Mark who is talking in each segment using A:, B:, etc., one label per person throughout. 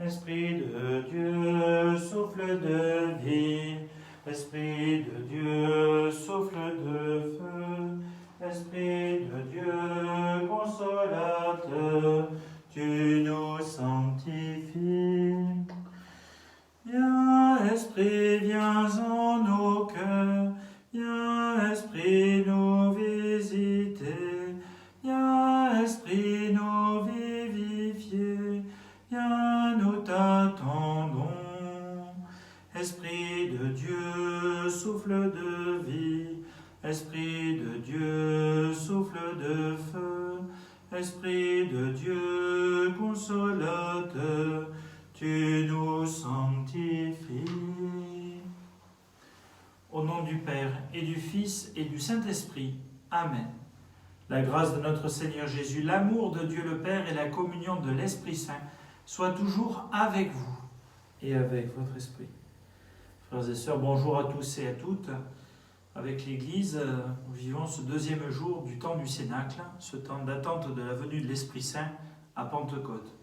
A: Esprit de Dieu, souffle de vie. Esprit de Dieu, souffle de feu. Esprit de Dieu, consolateur, tu nous sanctifies. Viens, Esprit, viens en nos cœurs. Viens, Esprit, nous visiter. Viens, Esprit, nous vivifier. Viens, nous t'attendons. Esprit de Dieu, souffle de vie. Esprit de Dieu, souffle de feu. Esprit de Dieu, consolateur, tu nous sanctifies. Au nom du Père, et du Fils, et du Saint-Esprit. Amen. La grâce de notre Seigneur Jésus, l'amour de Dieu le Père et la communion de l'Esprit Saint soient toujours avec vous et avec votre esprit. Frères et sœurs, bonjour à tous et à toutes. Avec l'Église, nous vivons ce deuxième jour du temps du Cénacle, ce temps d'attente de la venue de l'Esprit Saint à Pentecôte.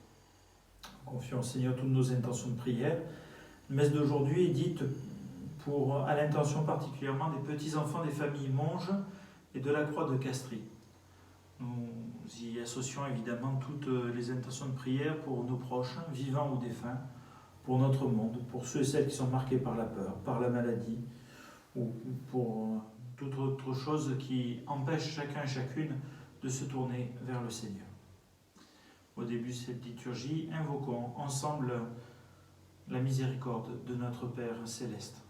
A: Confions au Seigneur toutes nos intentions de prière. La messe d'aujourd'hui est dite à l'intention particulièrement des petits-enfants des familles Monge et de la Croix de Castries. Nous y associons évidemment toutes les intentions de prière pour nos proches, vivants ou défunts, pour notre monde, pour ceux et celles qui sont marqués par la peur, par la maladie, ou pour toute autre chose qui empêche chacun et chacune de se tourner vers le Seigneur. Au début de cette liturgie, invoquons ensemble la miséricorde de notre Père céleste.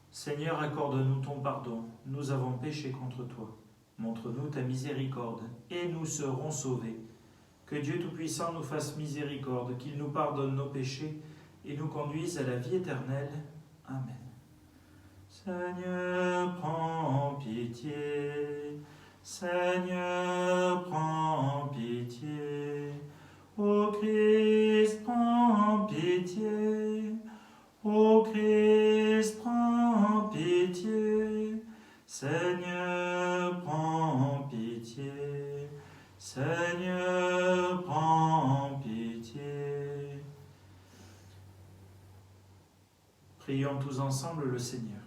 A: Seigneur, accorde-nous ton pardon, nous avons péché contre toi. Montre-nous ta miséricorde, et nous serons sauvés. Que Dieu Tout-Puissant nous fasse miséricorde, qu'il nous pardonne nos péchés, et nous conduise à la vie éternelle. Amen. Seigneur, prends pitié. Seigneur, prends pitié. Ô Christ, prends pitié. Ô Christ, prends pitié. Seigneur, prends pitié. Seigneur, prends pitié. Prions tous ensemble le Seigneur.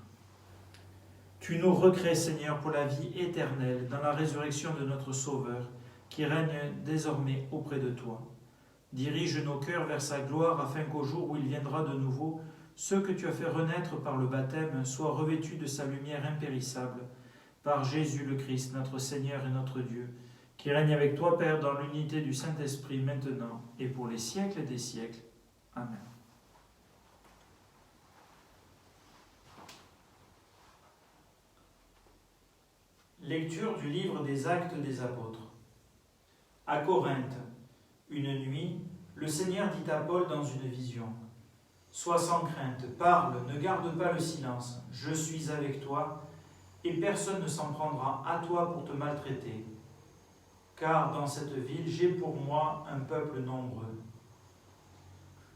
A: Tu nous recrées, Seigneur, pour la vie éternelle, dans la résurrection de notre Sauveur, qui règne désormais auprès de toi. Dirige nos cœurs vers sa gloire, afin qu'au jour où il viendra de nouveau, ceux que tu as fait renaître par le baptême soient revêtus de sa lumière impérissable, par Jésus le Christ, notre Seigneur et notre Dieu, qui règne avec toi, Père, dans l'unité du Saint-Esprit, maintenant et pour les siècles des siècles. Amen. Lecture du livre des Actes des Apôtres. À Corinthe, une nuit, le Seigneur dit à Paul dans une vision : « Sois sans crainte, parle, ne garde pas le silence, je suis avec toi, et personne ne s'en prendra à toi pour te maltraiter. Car dans cette ville, j'ai pour moi un peuple nombreux. »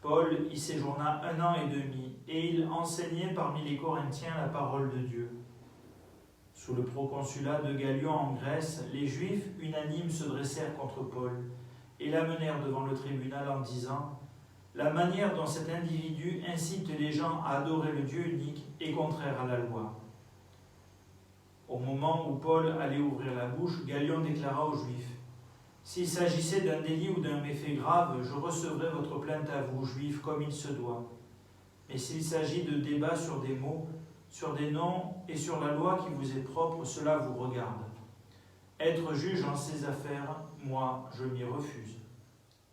A: Paul y séjourna 1 an et demi, et il enseignait parmi les Corinthiens la parole de Dieu. Sous le proconsulat de Gallion en Grèce, les Juifs unanimes se dressèrent contre Paul et l'amenèrent devant le tribunal en disant : « La manière dont cet individu incite les gens à adorer le Dieu unique est contraire à la loi. » Au moment où Paul allait ouvrir la bouche, Gallion déclara aux Juifs : « S'il s'agissait d'un délit ou d'un méfait grave, je recevrai votre plainte à vous, Juifs, comme il se doit. Mais s'il s'agit de débats sur des mots, sur des noms et sur la loi qui vous est propre, cela vous regarde. Être juge en ces affaires, moi, je m'y refuse. »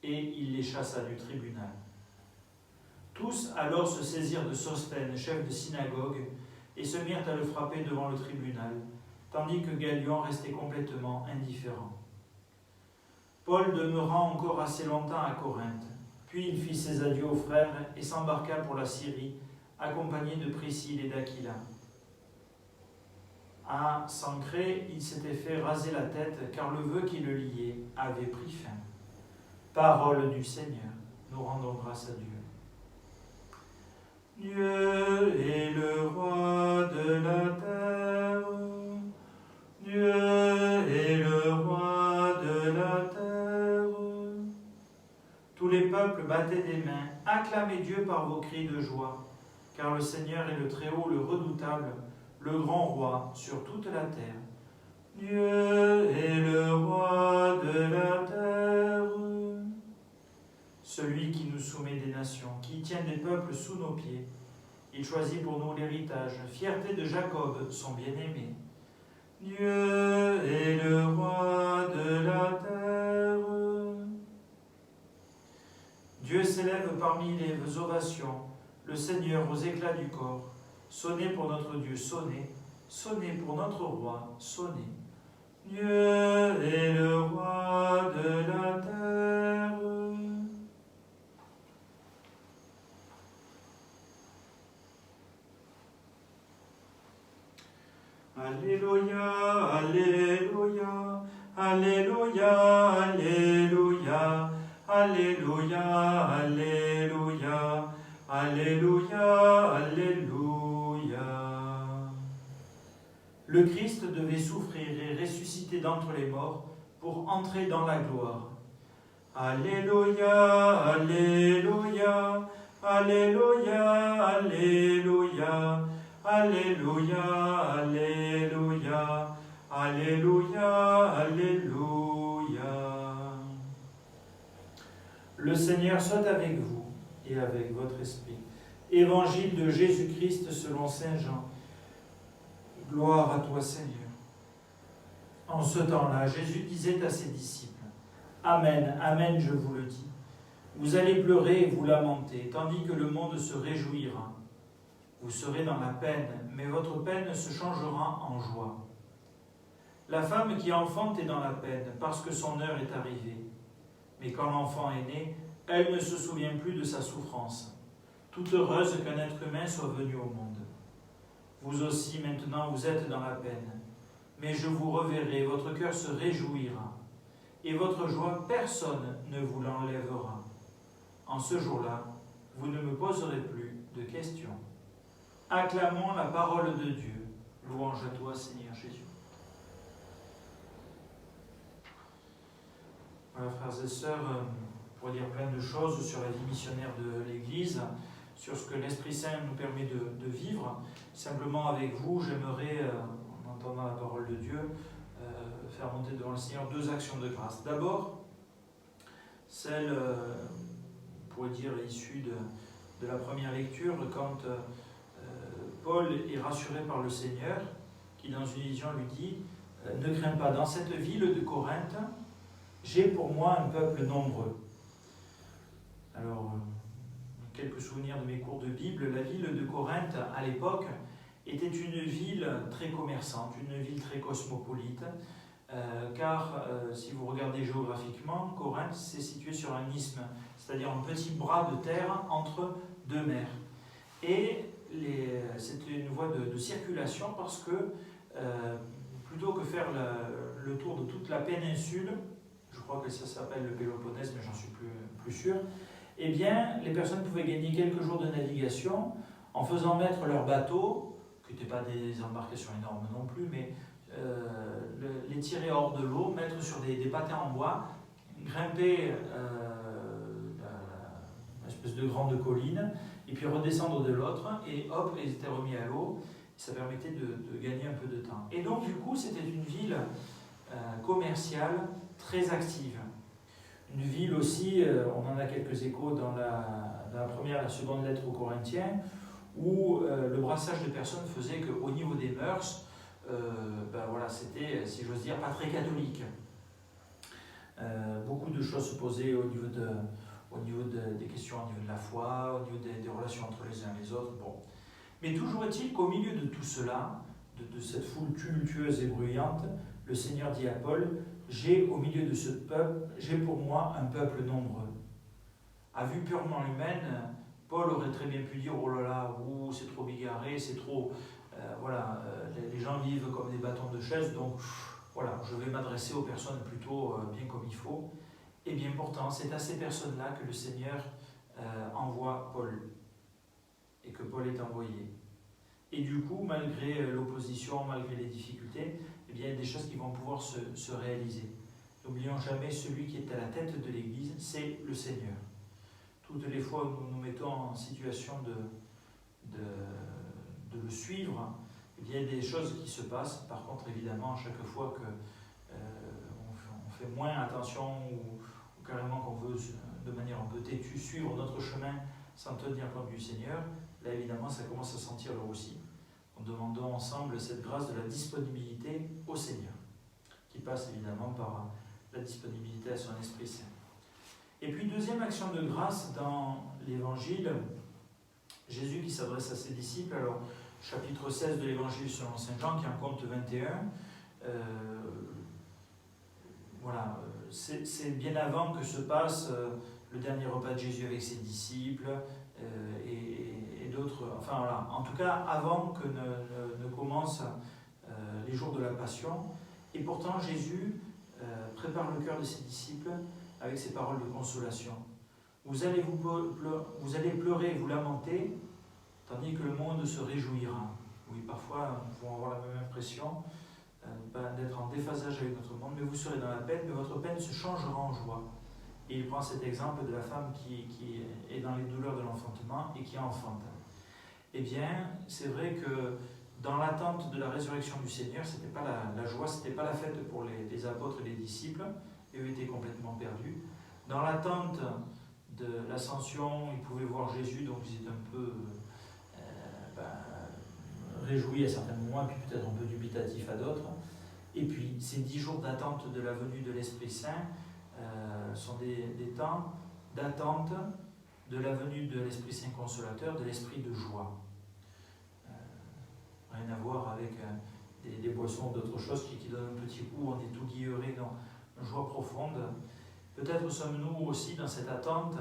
A: Et il les chassa du tribunal. Tous alors se saisirent de Sosthène, chef de synagogue, et se mirent à le frapper devant le tribunal, tandis que Gallion restait complètement indifférent. Paul demeura encore assez longtemps à Corinthe, puis il fit ses adieux aux frères et s'embarqua pour la Syrie, accompagné de Priscille et d'Aquila. À Sancrée, il s'était fait raser la tête, car le vœu qui le liait avait pris fin. Parole du Seigneur, nous rendons grâce à Dieu. Dieu est le roi de la terre. Dieu est le roi de la terre. Tous les peuples, battez des mains, acclamez Dieu par vos cris de joie, car le Seigneur est le Très-Haut, le redoutable, le grand roi sur toute la terre. Dieu est le roi de la terre, celui qui nous soumet des nations, qui tient des peuples sous nos pieds. Il choisit pour nous l'héritage, fierté de Jacob, son bien-aimé. Dieu est le roi de la terre. Dieu s'élève parmi les ovations, le Seigneur aux éclats du corps. Sonnez pour notre Dieu, sonnez, sonnez pour notre roi, sonnez. Dieu est le roi de la terre. Alléluia, Alléluia, Alléluia, Alléluia, Alléluia, Alléluia, Alléluia, Alléluia. Le Christ devait souffrir et ressusciter d'entre les morts pour entrer dans la gloire. Alléluia, Alléluia, Alléluia, Alléluia, Alléluia, Alléluia, Alléluia, Alléluia. Le Seigneur soit avec vous et avec votre esprit. Évangile de Jésus-Christ selon saint Jean. Gloire à toi, Seigneur. En ce temps-là, Jésus disait à ses disciples, Amen, Amen, je vous le dis. Vous allez pleurer et vous lamenter, tandis que le monde se réjouira. Vous serez dans la peine, mais votre peine se changera en joie. La femme qui enfante est dans la peine, parce que son heure est arrivée. Mais quand l'enfant est né, elle ne se souvient plus de sa souffrance, toute heureuse qu'un être humain soit venu au monde. Vous aussi, maintenant, vous êtes dans la peine, mais je vous reverrai, votre cœur se réjouira, et votre joie, personne ne vous l'enlèvera. En ce jour-là, vous ne me poserez plus de questions. Acclamons la parole de Dieu. Louange à toi, Seigneur Jésus. Voilà, frères et sœurs, pour dire plein de choses sur la vie missionnaire de l'Église, sur ce que l'Esprit Saint nous permet de vivre. Simplement avec vous, j'aimerais, en entendant la parole de Dieu, faire monter devant le Seigneur deux actions de grâce. D'abord, celle, on pourrait dire, issue de la première lecture, quand Paul est rassuré par le Seigneur, qui dans une vision lui dit « Ne crains pas, dans cette ville de Corinthe, j'ai pour moi un peuple nombreux. » Alors, quelques souvenirs de mes cours de Bible, la ville de Corinthe, à l'époque, était une ville très commerçante, une ville très cosmopolite, car si vous regardez géographiquement, Corinthe s'est situé sur un isthme, c'est-à-dire un petit bras de terre entre deux mers. Et c'était une voie de circulation parce que plutôt que faire le tour de toute la péninsule, je crois que ça s'appelle le Péloponnèse, mais j'en suis plus sûr, eh bien, les personnes pouvaient gagner quelques jours de navigation en faisant mettre leur bateau, qui n'étaient pas des embarcations énormes non plus, mais les tirer hors de l'eau, mettre sur des patins en bois, grimper une espèce de grande colline, et puis redescendre de l'autre, et hop, ils étaient remis à l'eau. Ça permettait de gagner un peu de temps. Et donc, du coup, c'était une ville commerciale très active. Une ville aussi, on en a quelques échos dans la première et la seconde lettre aux Corinthiens, où le brassage de personnes faisait qu'au niveau des mœurs, voilà, c'était, si j'ose dire, pas très catholique. Beaucoup de choses se posaient au niveau des questions, au niveau de la foi, au niveau des relations entre les uns et les autres. Bon. Mais toujours est-il qu'au milieu de tout cela, de cette foule tumultueuse et bruyante, le Seigneur dit à Paul, j'ai au milieu de ce peuple, j'ai pour moi un peuple nombreux. À vue purement humaine, Paul aurait très bien pu dire, oh là là, c'est trop bigarré, c'est trop... les gens vivent comme des bâtons de chaise, donc voilà, je vais m'adresser aux personnes plutôt bien comme il faut. Et bien pourtant, c'est à ces personnes-là que le Seigneur envoie Paul, et que Paul est envoyé. Et du coup, malgré l'opposition, malgré les difficultés, eh bien, il y a des choses qui vont pouvoir se réaliser. N'oublions jamais, celui qui est à la tête de l'Église, c'est le Seigneur. toutes les fois où nous nous mettons en situation de le suivre, il y a des choses qui se passent. Par contre, évidemment, chaque fois que on fait moins attention ou carrément qu'on veut, de manière un peu têtue, suivre notre chemin sans tenir compte du Seigneur, là évidemment ça commence à sentir le roussi. En demandant ensemble cette grâce de la disponibilité au Seigneur, qui passe évidemment par la disponibilité à son Esprit Saint. Et puis deuxième action de grâce dans l'Évangile, Jésus qui s'adresse à ses disciples, alors chapitre 16 de l'Évangile selon Saint Jean qui en compte 21, voilà, c'est bien avant que se passe le dernier repas de Jésus avec ses disciples et d'autres, enfin voilà, en tout cas avant que ne commencent les jours de la Passion. Et pourtant Jésus prépare le cœur de ses disciples avec ces paroles de consolation. Vous allez pleurer et vous lamenter, tandis que le monde se réjouira. Oui, parfois nous pouvons avoir la même impression d'être en déphasage avec notre monde, mais vous serez dans la peine, mais votre peine se changera en joie. Et il prend cet exemple de la femme qui est dans les douleurs de l'enfantement et qui enfante. Eh bien, c'est vrai que dans l'attente de la résurrection du Seigneur, ce n'était pas la joie, ce n'était pas la fête pour les apôtres et les disciples, eux étaient complètement perdus. Dans l'attente de l'ascension, ils pouvaient voir Jésus, donc ils étaient un peu réjouis à certains moments, et puis peut-être un peu dubitatifs à d'autres. Et puis, ces 10 jours d'attente de la venue de l'Esprit Saint sont des temps d'attente de la venue de l'Esprit Saint consolateur, de l'Esprit de joie. Rien à voir avec des boissons ou d'autres choses qui donnent un petit coup, on est tout guilleré dans une joie profonde. Peut-être sommes-nous aussi dans cette attente,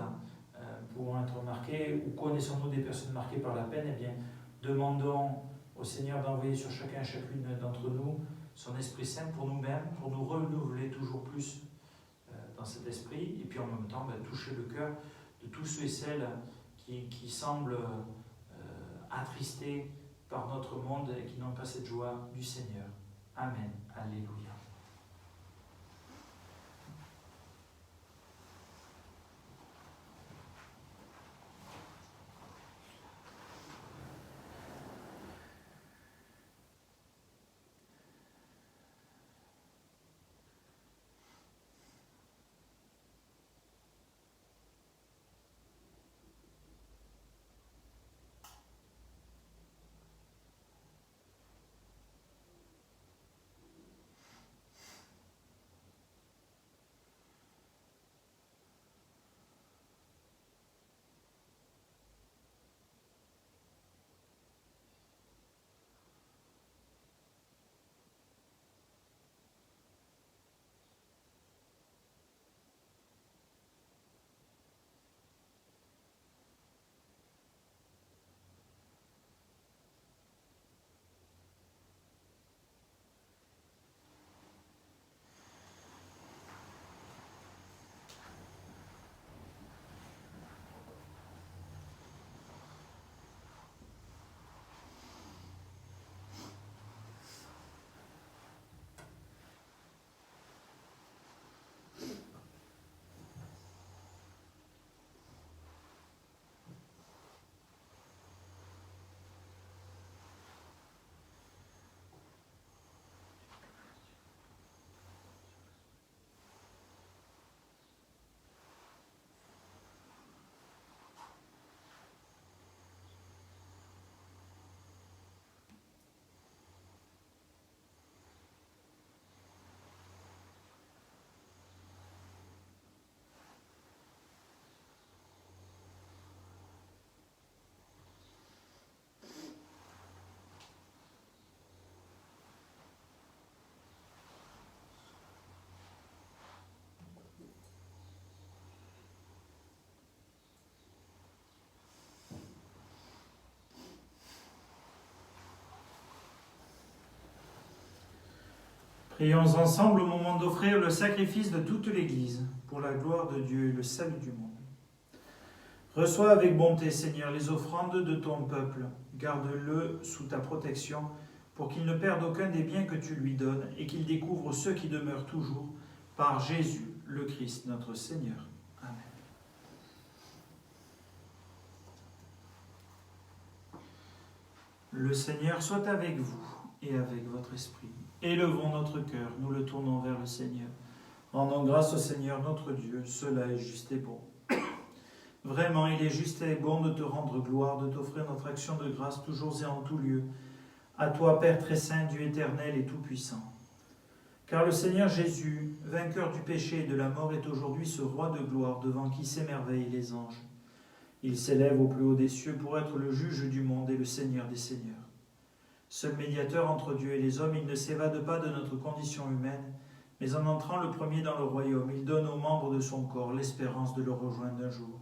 A: pouvons être marqués, ou connaissons-nous des personnes marquées par la peine, eh bien, demandons au Seigneur d'envoyer sur chacun et chacune d'entre nous son Esprit Saint pour nous-mêmes, pour nous renouveler toujours plus dans cet esprit, et puis en même temps toucher le cœur de tous ceux et celles qui semblent attristés par notre monde et qui n'ont pas cette joie du Seigneur. Amen. Alléluia. Prions ensemble au moment d'offrir le sacrifice de toute l'Église, pour la gloire de Dieu et le salut du monde. Reçois avec bonté, Seigneur, les offrandes de ton peuple. Garde-le sous ta protection, pour qu'il ne perde aucun des biens que tu lui donnes, et qu'il découvre ceux qui demeurent toujours, par Jésus, le Christ, notre Seigneur. Amen. Le Seigneur soit avec vous et avec votre esprit. Élevons notre cœur, nous le tournons vers le Seigneur. Rendons grâce au Seigneur notre Dieu, cela est juste et bon. Vraiment, il est juste et bon de te rendre gloire, de t'offrir notre action de grâce toujours et en tout lieu. À toi, Père très saint, Dieu éternel et tout-puissant. Car le Seigneur Jésus, vainqueur du péché et de la mort, est aujourd'hui ce roi de gloire devant qui s'émerveillent les anges. Il s'élève au plus haut des cieux pour être le juge du monde et le Seigneur des seigneurs. Seul médiateur entre Dieu et les hommes, il ne s'évade pas de notre condition humaine, mais en entrant le premier dans le royaume, il donne aux membres de son corps l'espérance de le rejoindre un jour.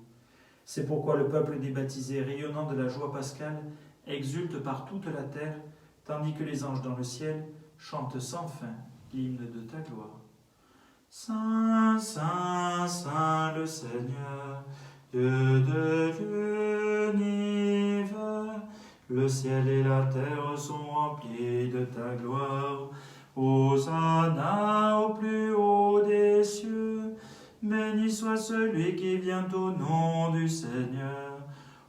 A: C'est pourquoi le peuple des baptisés, rayonnant de la joie pascale, exulte par toute la terre, tandis que les anges dans le ciel chantent sans fin l'hymne de ta gloire. Saint, Saint, Saint le Seigneur, Dieu de l'univers, le ciel et la terre sont remplis de ta gloire. Hosanna au plus haut des cieux, béni soit celui qui vient au nom du Seigneur.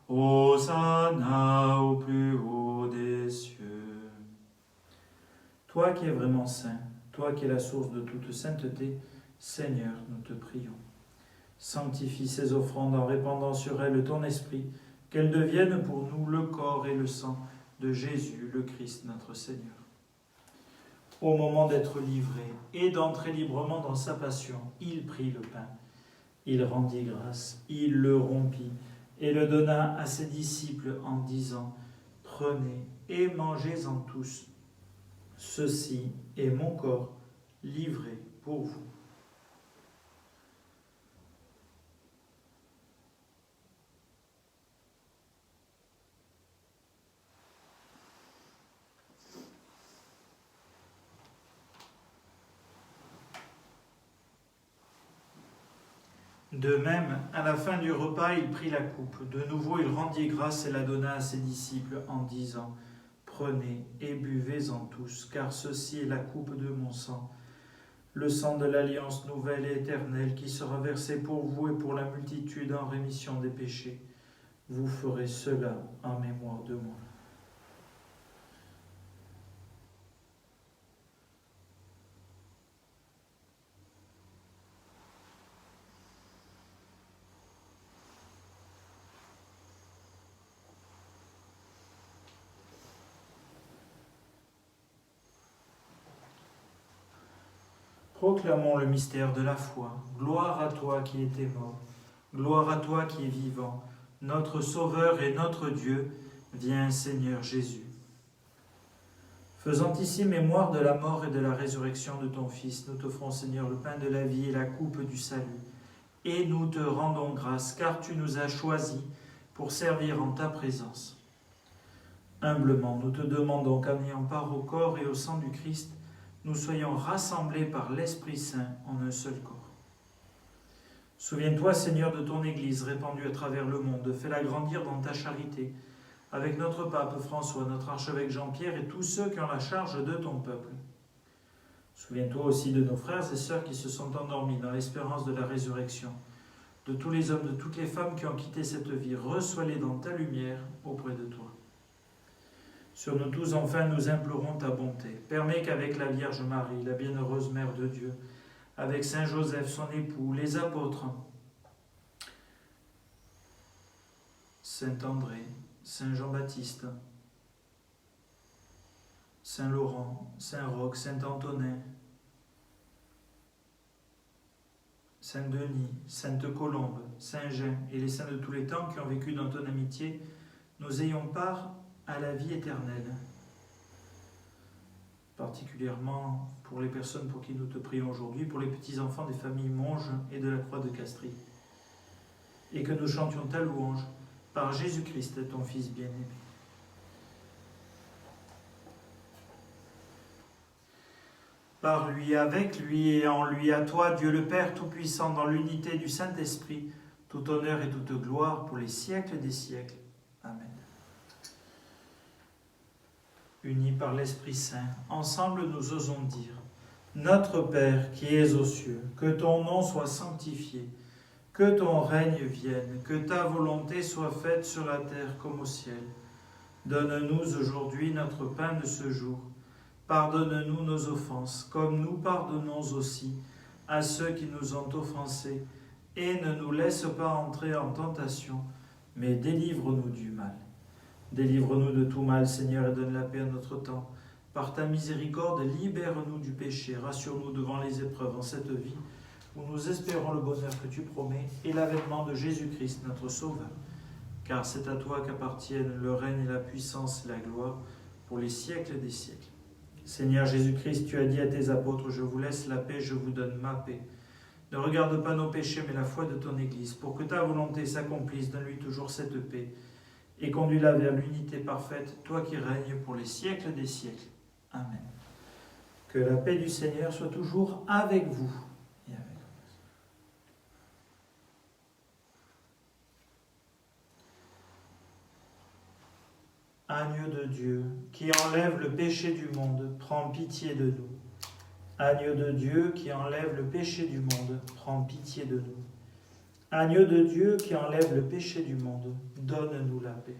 A: Hosanna au plus haut des cieux. Toi qui es vraiment saint, toi qui es la source de toute sainteté, Seigneur, nous te prions. Sanctifie ces offrandes en répandant sur elles ton esprit, qu'elles deviennent pour nous le corps et le sang de Jésus, le Christ, notre Seigneur. Au moment d'être livré et d'entrer librement dans sa passion, il prit le pain. Il rendit grâce, il le rompit et le donna à ses disciples en disant : « Prenez et mangez-en tous. Ceci est mon corps livré pour vous. » De même, à la fin du repas, il prit la coupe. De nouveau, il rendit grâce et la donna à ses disciples en disant : « Prenez et buvez-en tous, car ceci est la coupe de mon sang, le sang de l'alliance nouvelle et éternelle qui sera versé pour vous et pour la multitude en rémission des péchés. Vous ferez cela en mémoire de moi. » Proclamons le mystère de la foi. Gloire à toi qui étais mort. Gloire à toi qui es vivant. Notre Sauveur et notre Dieu, viens Seigneur Jésus. Faisant ici mémoire de la mort et de la résurrection de ton Fils, nous t'offrons Seigneur le pain de la vie et la coupe du salut. Et nous te rendons grâce, car tu nous as choisis pour servir en ta présence. Humblement, nous te demandons qu'en ayant part au corps et au sang du Christ, nous soyons rassemblés par l'Esprit Saint en un seul corps. Souviens-toi, Seigneur, de ton Église répandue à travers le monde. Fais-la grandir dans ta charité, avec notre pape François, notre archevêque Jean-Pierre et tous ceux qui ont la charge de ton peuple. Souviens-toi aussi de nos frères et sœurs qui se sont endormis dans l'espérance de la résurrection, de tous les hommes, de toutes les femmes qui ont quitté cette vie. Reçois-les dans ta lumière auprès de toi. Sur nous tous, enfin, nous implorons ta bonté. Permets qu'avec la Vierge Marie, la bienheureuse Mère de Dieu, avec Saint Joseph, son époux, les apôtres, Saint André, Saint Jean-Baptiste, Saint Laurent, Saint Roch, Saint Antonin, Saint Denis, Sainte Colombe, Saint Jean et les saints de tous les temps qui ont vécu dans ton amitié, nous ayons part à la vie éternelle. Particulièrement pour les personnes pour qui nous te prions aujourd'hui, pour les petits-enfants des familles Monge et de la Croix de Castries. Et que nous chantions ta louange par Jésus-Christ, ton Fils bien-aimé. Par lui, avec lui et en lui, à toi, Dieu le Père Tout-Puissant, dans l'unité du Saint-Esprit, tout honneur et toute gloire pour les siècles des siècles. Amen. Unis par l'Esprit Saint, ensemble nous osons dire : Notre Père qui es aux cieux, que ton nom soit sanctifié, que ton règne vienne, que ta volonté soit faite sur la terre comme au ciel. Donne-nous aujourd'hui notre pain de ce jour. Pardonne-nous nos offenses, comme nous pardonnons aussi à ceux qui nous ont offensés. Et ne nous laisse pas entrer en tentation, mais délivre-nous du mal. Délivre-nous de tout mal, Seigneur, et donne la paix à notre temps. Par ta miséricorde, libère-nous du péché, rassure-nous devant les épreuves en cette vie, où nous espérons le bonheur que tu promets et l'avènement de Jésus-Christ, notre Sauveur. Car c'est à toi qu'appartiennent le règne et la puissance et la gloire pour les siècles des siècles. Seigneur Jésus-Christ, tu as dit à tes apôtres, je vous laisse la paix, je vous donne ma paix. Ne regarde pas nos péchés, mais la foi de ton Église. Pour que ta volonté s'accomplisse, donne-lui toujours cette paix et conduis-la vers l'unité parfaite, toi qui règnes pour les siècles des siècles. Amen. Que la paix du Seigneur soit toujours avec vous et avec vous. Agneau de Dieu, qui enlève le péché du monde, prends pitié de nous. Agneau de Dieu, qui enlève le péché du monde, prends pitié de nous. Agneau de Dieu, qui enlève le péché du monde, donne-nous la paix.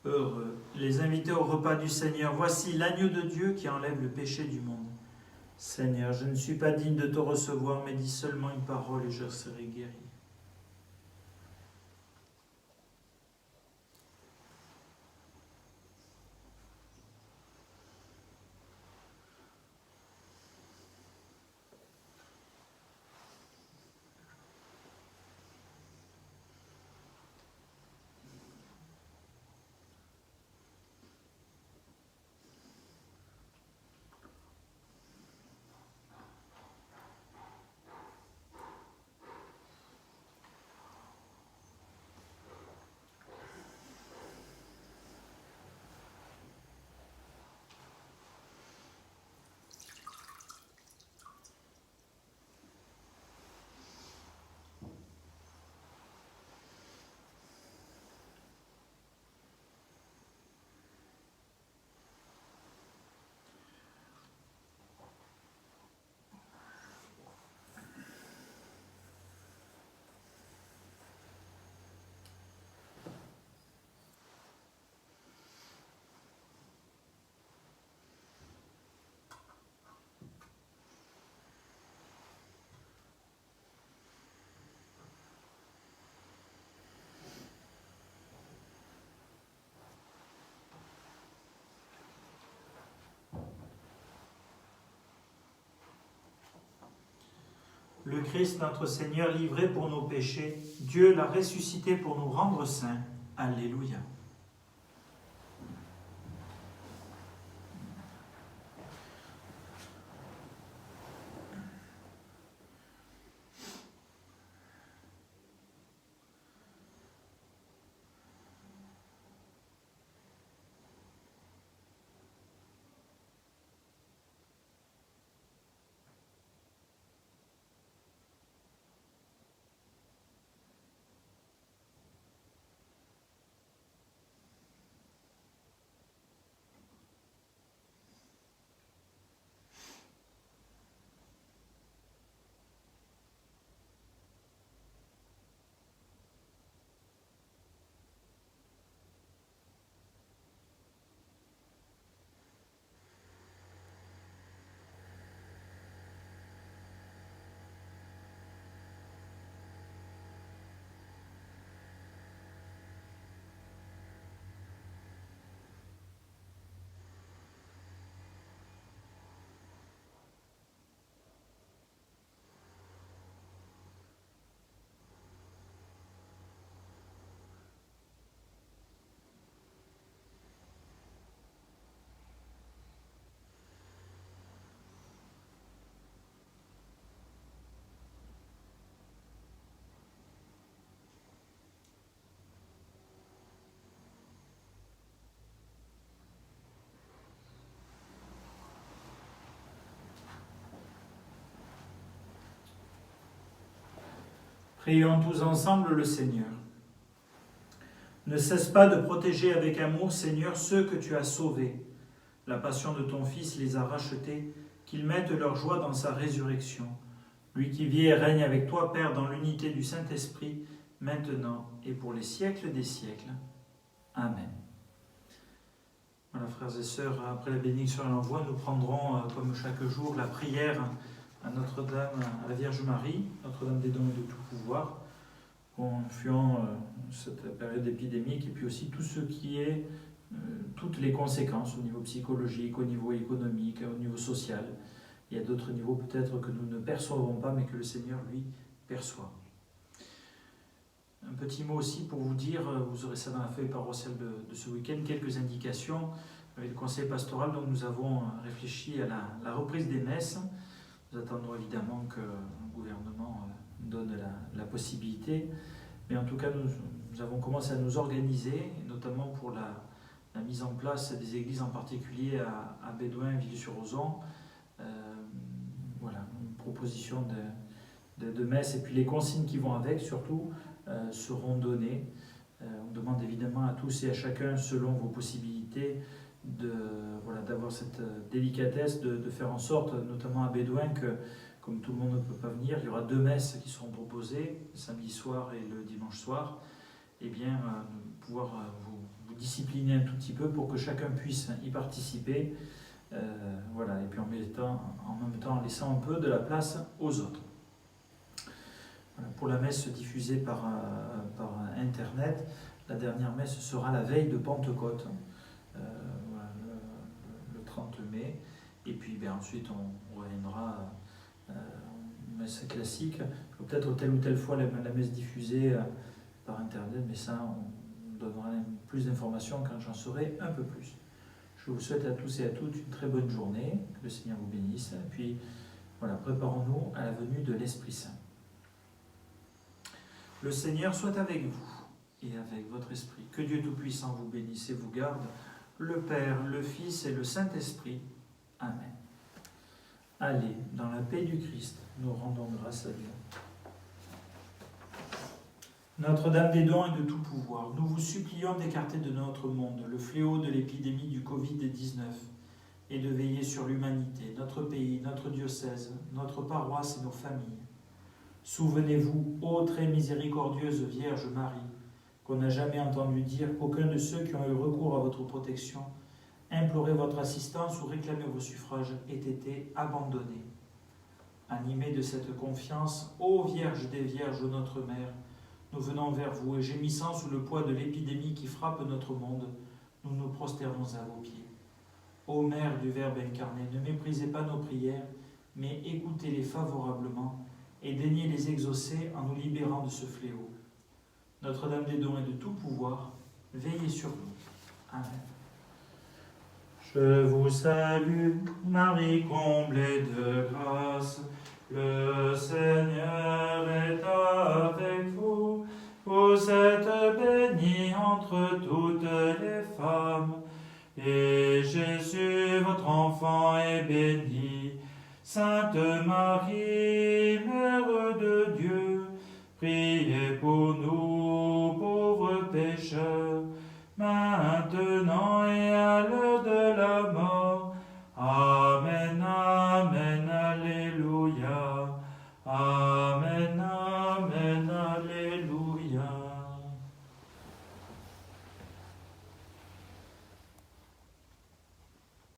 A: Heureux les invités au repas du Seigneur. Voici l'agneau de Dieu qui enlève le péché du monde. Seigneur, je ne suis pas digne de te recevoir, mais dis seulement une parole et je serai guéri. Le Christ, notre Seigneur, livré pour nos péchés, Dieu l'a ressuscité pour nous rendre saints. Alléluia. Prions tous ensemble le Seigneur. Ne cesse pas de protéger avec amour, Seigneur, ceux que tu as sauvés. La passion de ton Fils les a rachetés, qu'ils mettent leur joie dans sa résurrection. Lui qui vit et règne avec toi, Père, dans l'unité du Saint-Esprit, maintenant et pour les siècles des siècles. Amen. Voilà, frères et sœurs, après la bénédiction et l'envoi, nous prendrons, comme chaque jour, la prière à Notre-Dame, à la Vierge Marie, Notre-Dame des dons et de tout pouvoir, confiant cette période épidémique, et puis aussi tout ce qui est, toutes les conséquences au niveau psychologique, au niveau économique, au niveau social. Il y a d'autres niveaux peut-être que nous ne percevons pas, mais que le Seigneur, lui, perçoit. Un petit mot aussi pour vous dire, vous aurez ça dans la feuille paroissiale de ce week-end, quelques indications. Avec le conseil pastoral, donc nous avons réfléchi à la reprise des messes. Nous attendons évidemment que le gouvernement donne la possibilité. Mais en tout cas, nous avons commencé à nous organiser, notamment pour la mise en place des églises, en particulier à Bédouin, Villiers-sur-Ozon. Voilà, une proposition de messe, et puis les consignes qui vont avec, surtout, seront données. On demande évidemment à tous et à chacun, selon vos possibilités, d'avoir cette délicatesse de faire en sorte, notamment à Bédouin, que comme tout le monde ne peut pas venir, il y aura 2 messes qui seront proposées, le samedi soir et le dimanche soir. Et bien, pouvoir vous discipliner un tout petit peu pour que chacun puisse y participer. Voilà, et puis en même temps en laissant un peu de la place aux autres. Voilà, pour la messe diffusée par Internet, la dernière messe sera la veille de Pentecôte, voilà, le 30 mai, et puis ensuite on reviendra en messe classique, peut-être telle ou telle fois la messe diffusée par Internet, mais ça on donnera plus d'informations quand j'en saurai un peu plus. Je vous souhaite à tous et à toutes une très bonne journée, que le Seigneur vous bénisse, et puis voilà, préparons-nous à la venue de l'Esprit Saint. Le Seigneur soit avec vous et avec votre esprit. Que Dieu Tout-Puissant vous bénisse et vous garde, le Père, le Fils et le Saint-Esprit. Amen. Allez, dans la paix du Christ, nous rendons grâce à Dieu. Notre-Dame des dons et de tout pouvoir, nous vous supplions d'écarter de notre monde le fléau de l'épidémie du Covid-19 et de veiller sur l'humanité, notre pays, notre diocèse, notre paroisse et nos familles. Souvenez-vous, ô très miséricordieuse Vierge Marie, qu'on n'a jamais entendu dire qu'aucun de ceux qui ont eu recours à votre protection, imploré votre assistance ou réclamé vos suffrages ait été abandonné. Animés de cette confiance, ô Vierge des Vierges, notre Mère, nous venons vers vous et gémissant sous le poids de l'épidémie qui frappe notre monde, nous nous prosternons à vos pieds. Ô Mère du Verbe incarné, ne méprisez pas nos prières, mais écoutez-les favorablement et daignez les exaucer en nous libérant de ce fléau. Notre-Dame des dons et de tout pouvoir, veillez sur nous. Amen. Je vous salue, Marie comblée de grâce, le Seigneur est avec vous. Vous êtes bénie entre toutes les femmes, et Jésus, votre enfant, est béni. Sainte Marie, Mère de Dieu, priez pour nous